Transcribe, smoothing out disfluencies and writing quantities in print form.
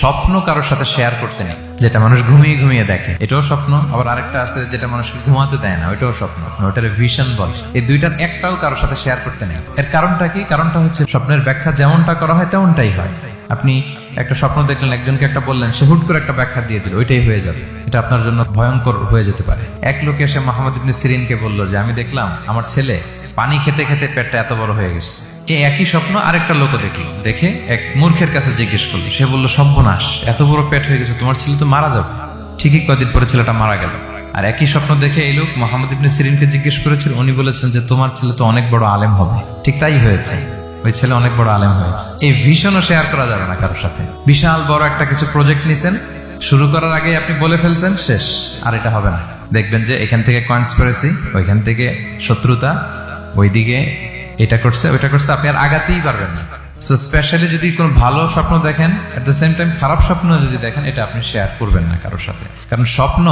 স্বপ্ন কারোর সাথে শেয়ার করতে নেই, যেটা মানুষ ঘুমিয়ে ঘুমিয়ে দেখে এটাও স্বপ্ন, আবার আরেকটা আছে যেটা মানুষকে ঘুমাতে দেয় না, ওইটাও স্বপ্ন, ওটার ভিশন বলে। এই দুইটার একটাও কারোর সাথে শেয়ার করতে নেই। এর কারণটা কি? কারণটা হচ্ছে স্বপ্নের ব্যাখ্যা যেমনটা করা হয় তেমনটাই হয়। আপনি একটা স্বপ্ন দেখলেন, একজনকে একটা বললেন, সে হুট করে একটা ব্যাখ্যা দিয়ে দিল, ওইটাই হয়ে যাবে। এটা আপনার জন্য ভয়ঙ্কর হয়ে যেতে পারে। এক লোক এসে মুহাম্মদ ইবনে সিরিনকে বলল যে আমি দেখলাম আমার ছেলে পানি খেতে খেতে পেটটা এত বড় হয়ে গেছে। এই একই স্বপ্ন আরেকটা লোকও দেখলো, দেখে এক মূর্খের কাছে জিজ্ঞেস করলো। সে বলল, সর্বনাশ, এত বড় পেট হয়ে গেছে, তোমার ছেলে তো মারা যাবে। ঠিকই কদিন পরে ছেলেটা মারা গেল। আর একই স্বপ্ন দেখে এই লোক মুহাম্মদ ইবনে সিরিনকে জিজ্ঞেস করেছিল, উনি বলেছেন যে তোমার ছেলে তো অনেক বড় আলেম হবে। ঠিক তাই হয়েছে, ওই ছেলে অনেক বড় আলেম হয়েছে। এই ভিশনও শেয়ার করা যাবে না কারোর সাথে। বিশাল বড় একটা কিছু প্রজেক্ট নিছেন, শুরু করার আগে আপনি বলে ফেলছেন, শেষ, আর এটা হবে না। দেখবেন যে এখান থেকে কনস্পিরেসি, ওইখান থেকে শত্রুতা, ওইদিকে এটা করছে ওইটা করছে, আপনি আর আগাতেই পারবেন না। সো স্পেশালি যদি কোনো ভালো স্বপ্ন দেখেন, এট দ্য সেম টাইম খারাপ স্বপ্ন যদি দেখেন, এটা আপনি শেয়ার করবেন না কারোর সাথে, কারণ স্বপ্ন